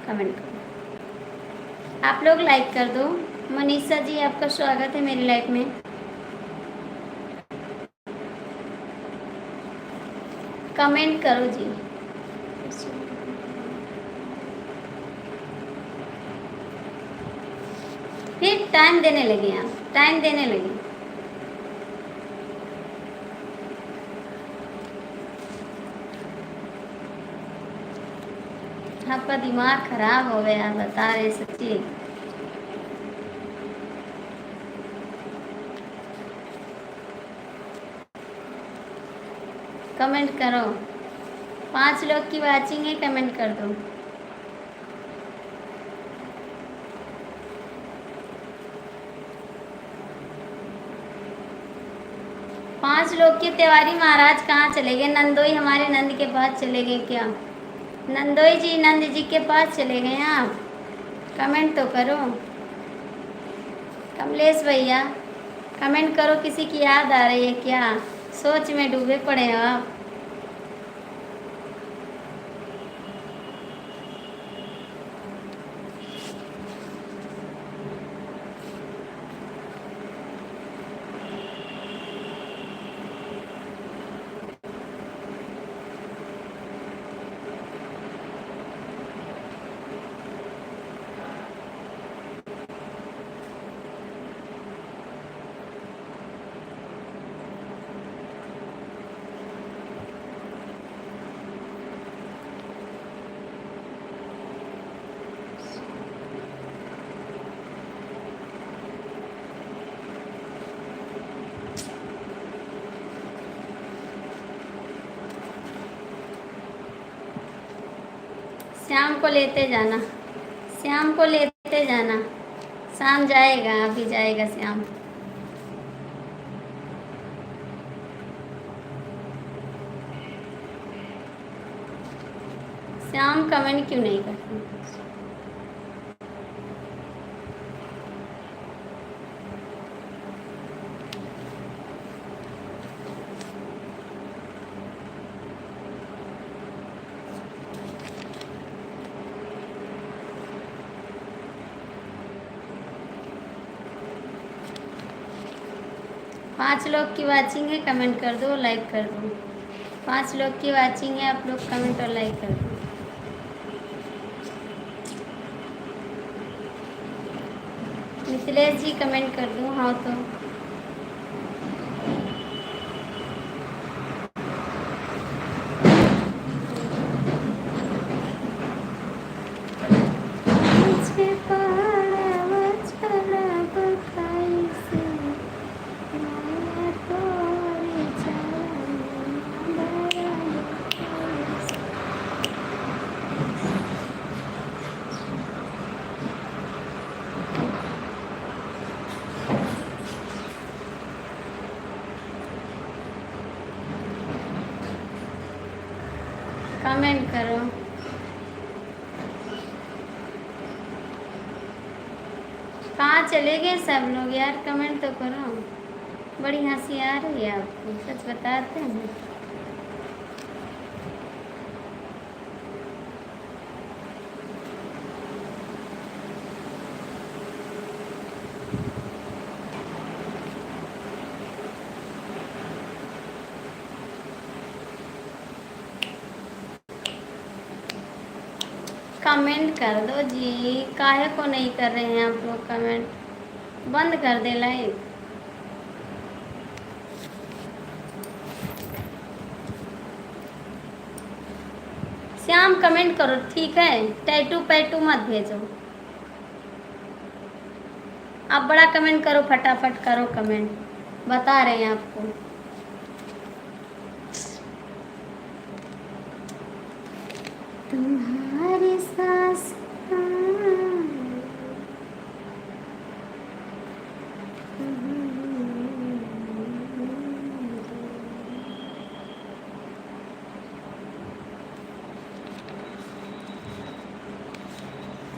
कमेंट करो। आप लोग लाइक कर दो। मनीषा जी आपका स्वागत है मेरी लाइफ में। कमेंट करो जी। फिर टाइम देने लगे, आप टाइम देने लगे। आपका दिमाग खराब हो गया, बता रहे सच्ची। कमेंट करो। 5 लोग की वाचिंग है, कमेंट कर दो। पांच लोग के तिवारी महाराज कहाँ चले गए? नंदोई हमारे नंद के पास चले गए क्या? नंदोई जी नंद जी के पास चले गए आप? कमेंट तो करो। कमलेश भैया कमेंट करो, किसी की याद आ रही है क्या? सोच में डूबे पड़े हो आप। शाम को लेते जाना, शाम को लेते जाना। शाम जाएगा, अभी जाएगा शाम। शाम कमेंट क्यों नहीं करती? पाँच लोग की वाचिंग है, कमेंट कर दो, लाइक कर दो। 5 लोग की वाचिंग है, आप लोग कमेंट और लाइक कर दो। मिथिलेश जी कमेंट कर दो, हाँ तो। कमेंट करो। कहाँ चले गए सब लोग यार? कमेंट तो करो। बड़ी हंसी आ रही है आपको, सच बताते हैं। कमेंट कर दो जी, काहे को नहीं कर रहे हैं आप लोग कमेंट? बंद कर दे लाइव। श्याम कमेंट करो, ठीक है? टैटू पैटू मत भेजो। आप बड़ा कमेंट करो, फटाफट करो कमेंट, बता रहे हैं आपको। तुम्हारी सांस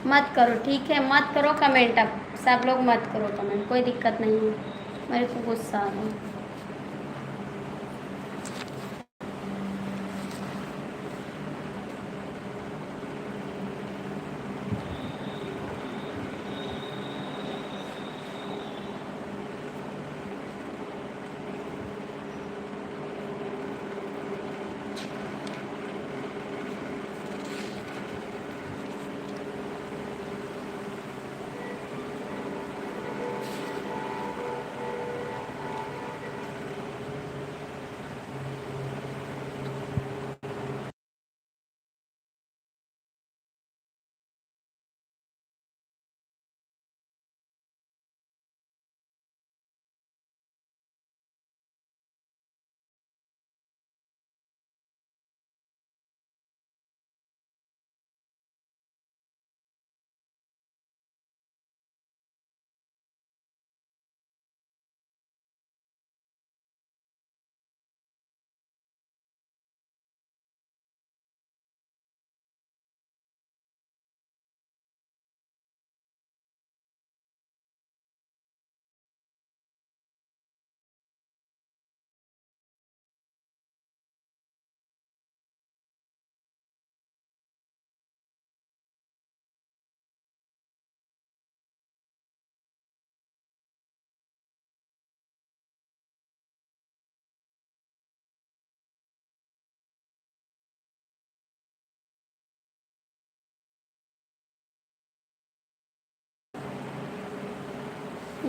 मत करो, ठीक है? मत करो कमेंट, अब सब लोग मत करो कमेंट, कोई दिक्कत नहीं है। मेरे को गुस्सा आ रहा है।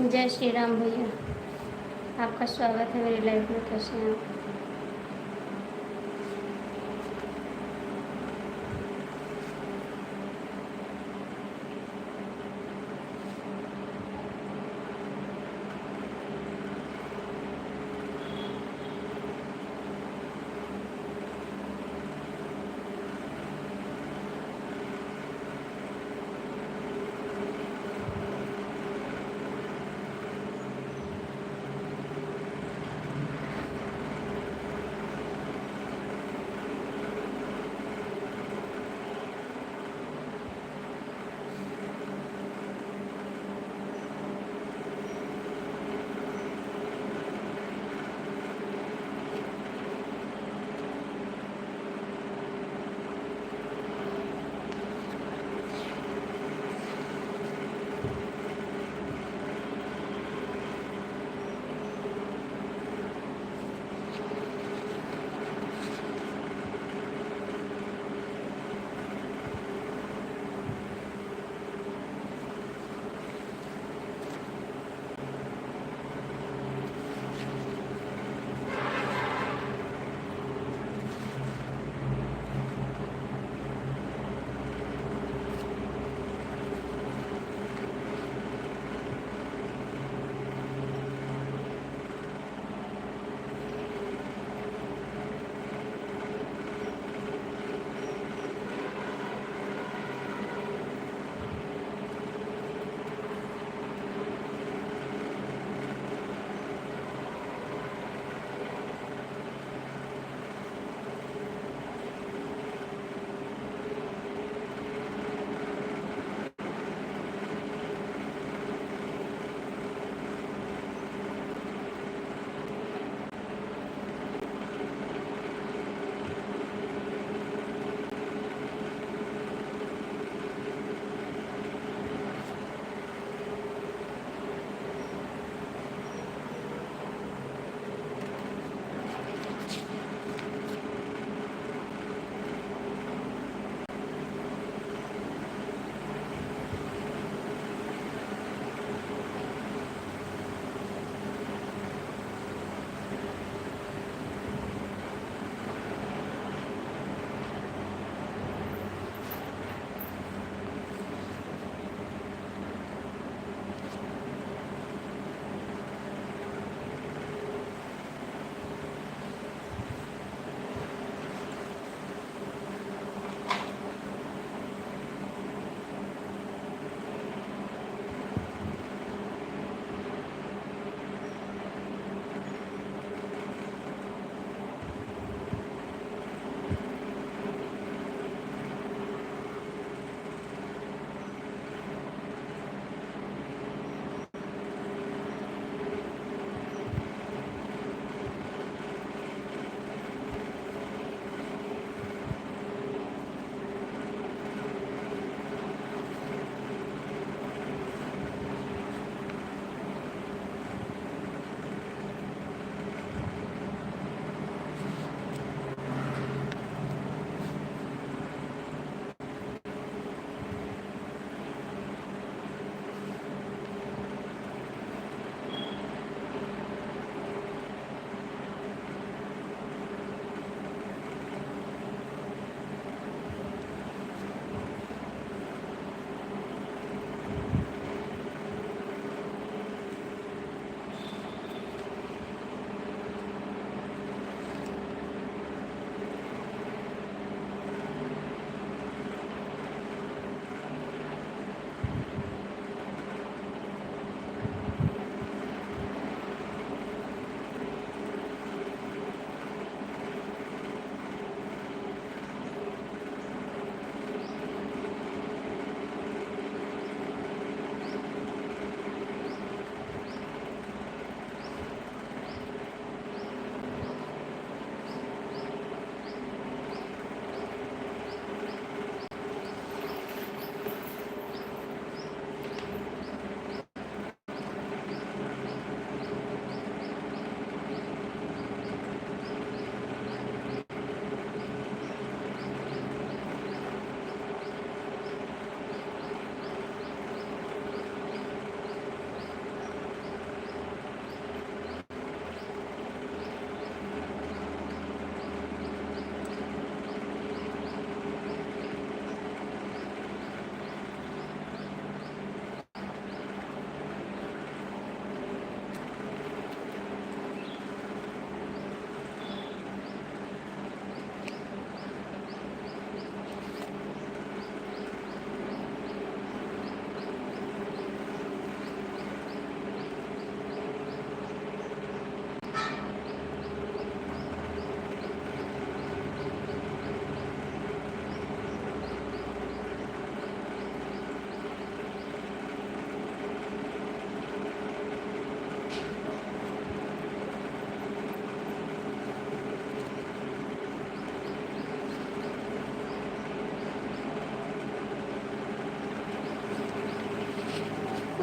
जय श्री राम भैया, आपका स्वागत है मेरी लाइफ में। कैसे हैं आप?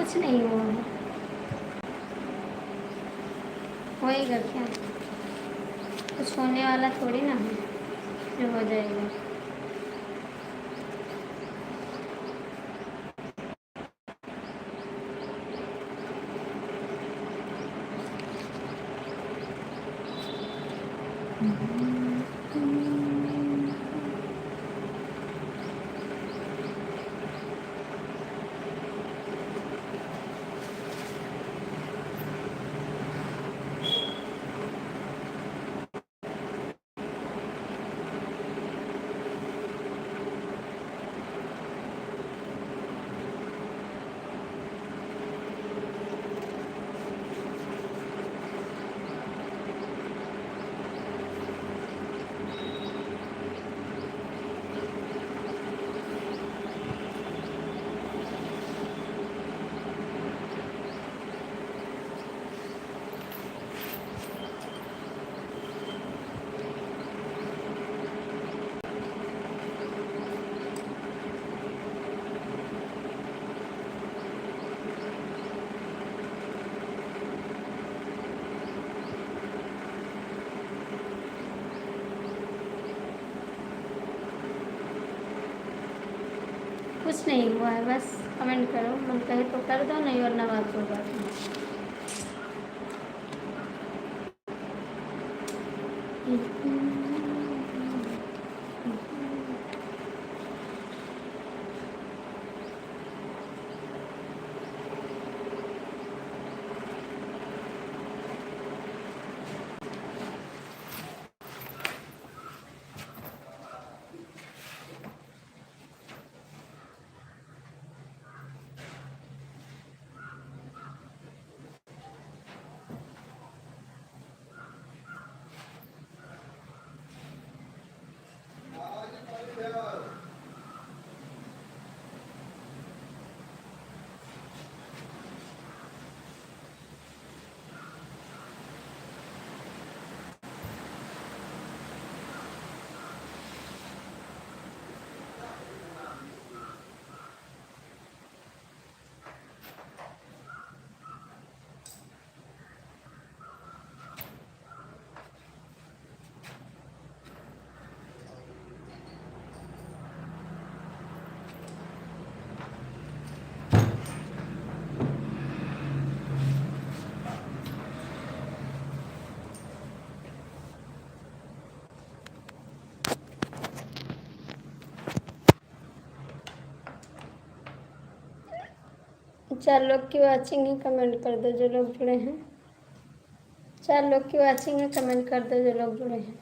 कुछ नहीं हुआ है, होएगा क्या, कुछ होने वाला थोड़ी ना है जो हो जाएगा। कुछ नहीं हुआ है, बस कमेंट करो, मन कहे तो कर दो, नहीं वरना बात कोई बात नहीं। चार लोग की वाचिंग है, कमेंट कर दो जो लोग जुड़े हैं। 4 लोग की वाचिंग है, कमेंट कर दो जो लोग जुड़े हैं।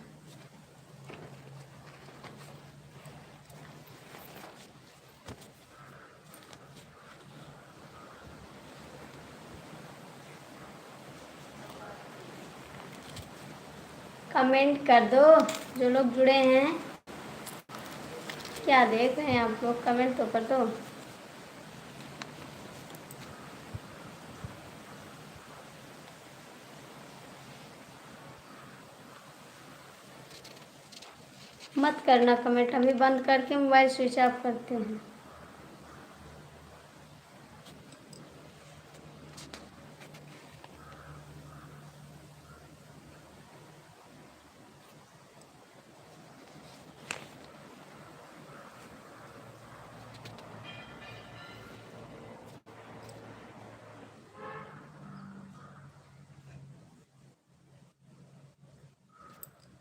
कमेंट कर दो जो लोग जुड़े हैं। क्या देख रहे हैं आप लोग, कमेंट तो कर दो। मत करना कमेंट, अभी बंद करके मोबाइल स्विच ऑफ करते हैं।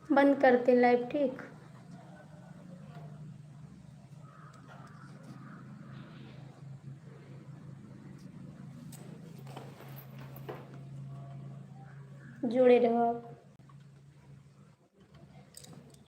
बंद करते लाइव, ठीक। जुड़े रहो आप।